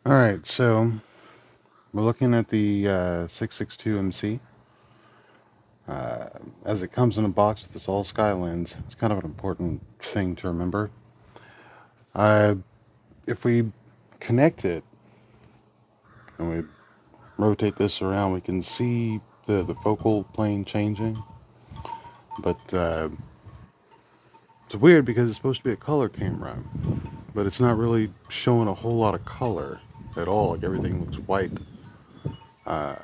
Alright, so we're looking at the 662MC. As it comes in a box with this all sky lens, it's kind of an important thing to remember. If we connect it and we rotate this around, we can see the focal plane changing. But it's weird because it's supposed to be a color camera, but it's not really showing a whole lot of color at all. Like everything looks white. Uh,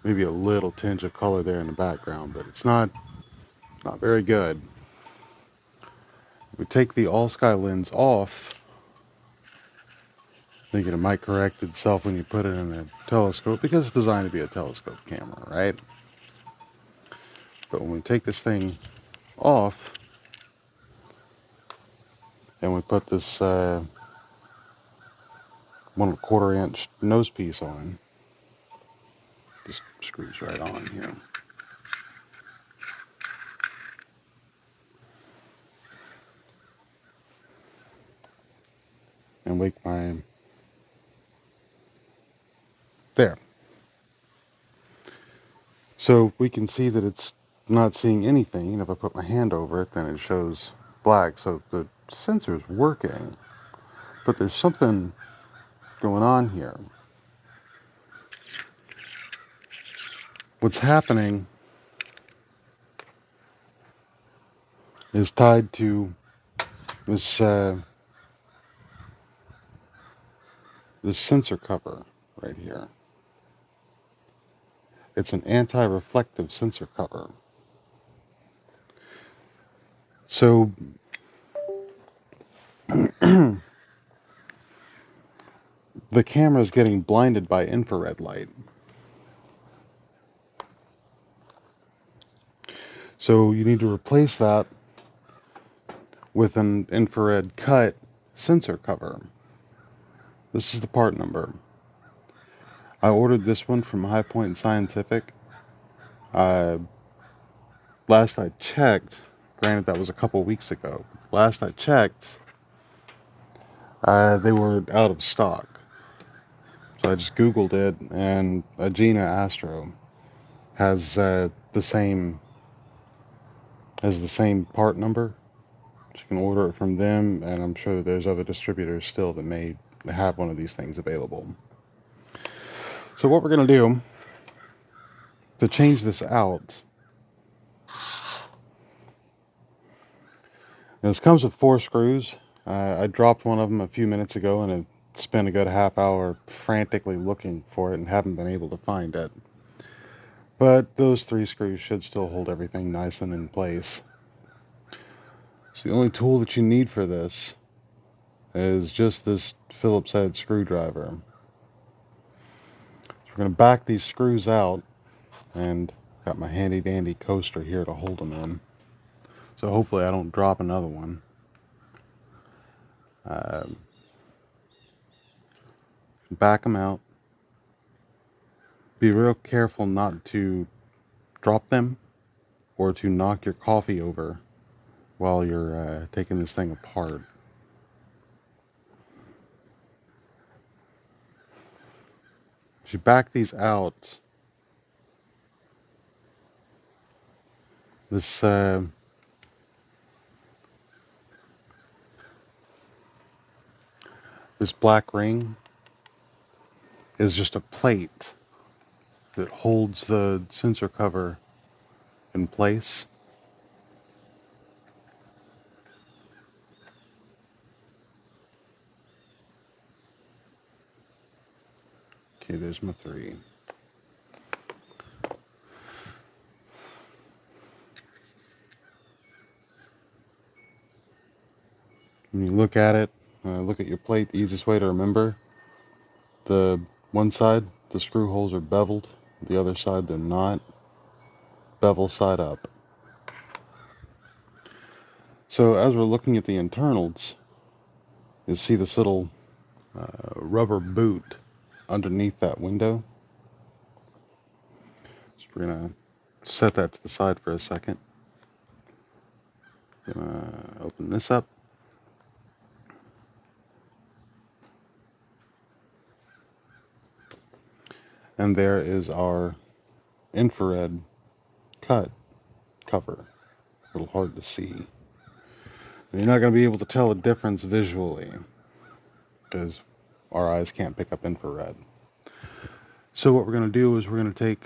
Maybe a little tinge of color there in the background, but it's not very good. We take the all sky lens off, thinking it might correct itself when you put it in a telescope because it's designed to be a telescope camera, right? But when we take this thing off and we put this 1/4 inch nose piece on, just screws right on here. And wake my there. So we can see that it's not seeing anything, and if I put my hand over it, then it shows black. So the sensor's working, but there's something going on here. What's happening is tied to this this sensor cover right here. It's an anti-reflective sensor cover. So the camera is getting blinded by infrared light. So you need to replace that with an infrared cut sensor cover. This is the part number. I ordered this one from High Point Scientific. Uh, Last I checked, granted that was a couple weeks ago, last I checked, they were out of stock. So I just Googled it, and Agena Astro has the same part number. So you can order it from them, and I'm sure that there's other distributors still that may have one of these things available. So what we're going to do to change this out, this comes with 4 screws. I dropped one of them a few minutes ago, and it spent a good half hour frantically looking for it and haven't been able to find it. But those 3 screws should still hold everything nice and in place. So the only tool that you need for this is just this Phillips head screwdriver. So we're going to back these screws out, and got my handy dandy coaster here to hold them in. So hopefully I don't drop another one. Back them out. Be real careful not to drop them or to knock your coffee over while you're taking this thing apart. As you back these out, this this black ring is just a plate that holds the sensor cover in place. Okay, there's my 3. When you look at it, look at your plate, the easiest way to remember, the one side, the screw holes are beveled, the other side they're not. Bevel side up. So as we're looking at the internals, you'll see this little rubber boot underneath that window. So we're going to set that to the side for a second. Gonna open this up. And there is our infrared cut cover. A little hard to see. And you're not going to be able to tell a difference visually because our eyes can't pick up infrared. So what we're going to do is we're going to take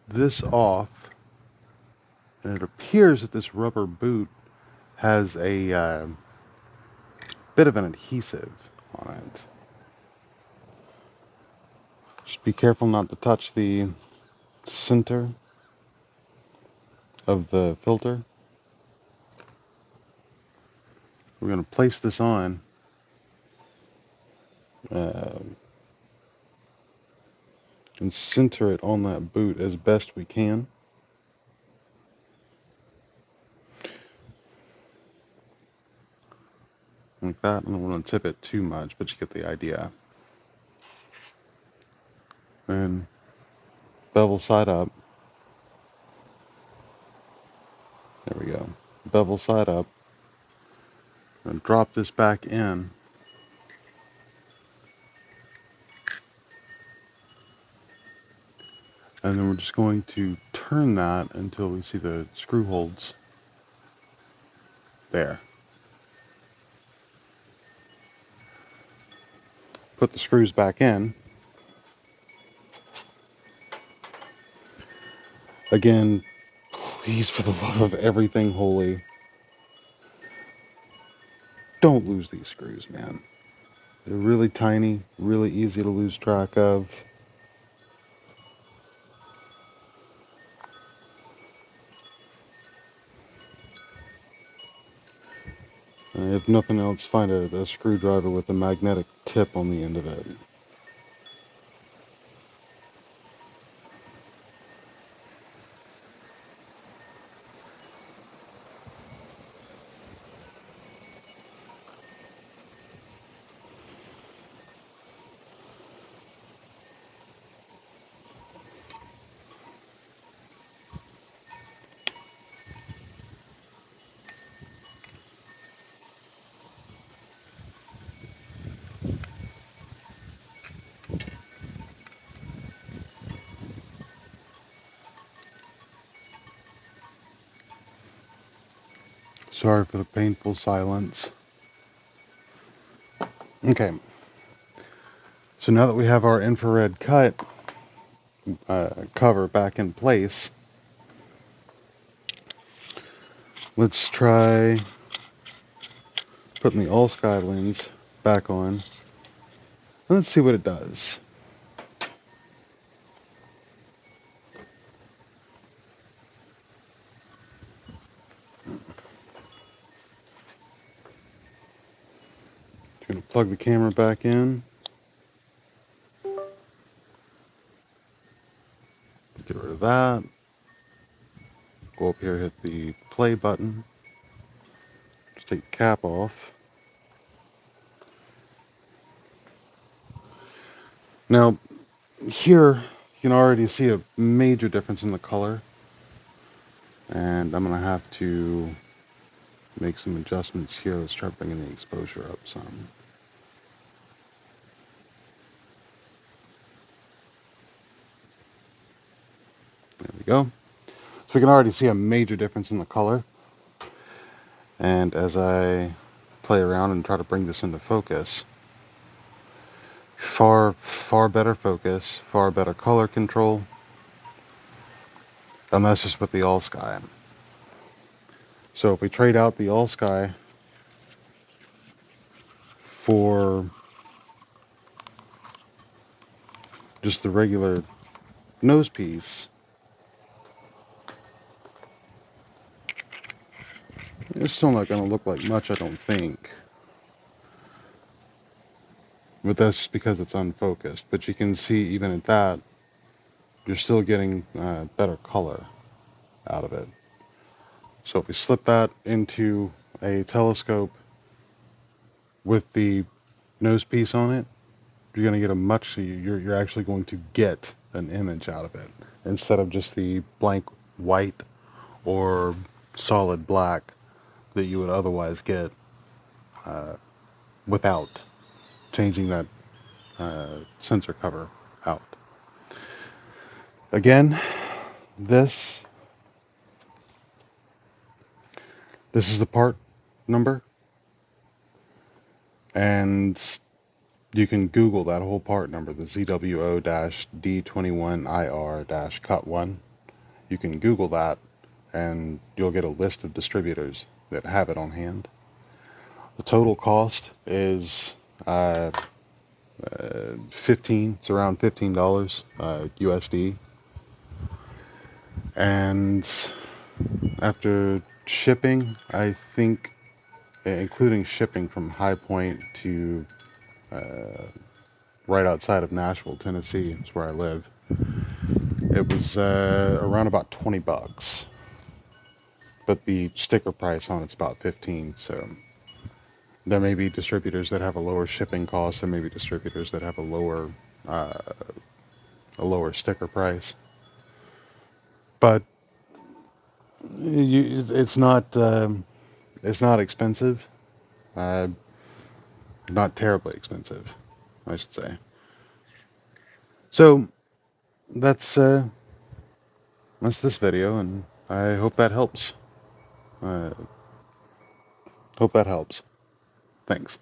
this off, and it appears that this rubber boot has a bit of an adhesive on it. Just be careful not to touch the center of the filter. We're going to place this on and center it on that boot as best we can. Like that. I don't want to tip it too much, but you get the idea. And bevel side up. There we go. Bevel side up. And drop this back in. And then we're just going to turn that until we see the screw holes there. Put the screws back in. Again, please, for the love of everything holy, don't lose these screws, man. They're really tiny, really easy to lose track of. If nothing else, find a screwdriver with a magnetic tip on the end of it. Sorry for the painful silence. Okay. So now that we have our infrared cut cover back in place, let's try putting the all-sky lens back on. And let's see what it does. Going to plug the camera back in. Get rid of that. Go up here, hit the play button. Just take the cap off. Now, here you can already see a major difference in the color. And I'm going to have to make some adjustments here. Let's start bringing the exposure up some. There we go. So we can already see a major difference in the color. And as I play around and try to bring this into focus, far better focus, far better color control. And that's just with the all sky. So if we trade out the all sky for just the regular nose piece, it's still not going to look like much, I don't think. But that's just because it's unfocused. But you can see even at that, you're still getting better color out of it. So if we slip that into a telescope with the nose piece on it, you're going to get a much, you're actually going to get an image out of it instead of just the blank white or solid black that you would otherwise get without changing that sensor cover out. Again, this is the part number, and you can Google that whole part number, the ZWO-D21IR-Cut1. You can Google that, and you'll get a list of distributors that have it on hand. The total cost is uh, 15. It's around $15 USD, and after shipping, I think, including shipping from High Point to right outside of Nashville, Tennessee, is where I live, it was around about 20 bucks. But the sticker price on it's about 15. So there may be distributors that have a lower shipping cost. There may be distributors that have uh, a lower sticker price. But it's not expensive. Uh, Not terribly expensive, I should say. So that's uh, that's this video, and I hope that helps. Uh, Hope that helps. Thanks.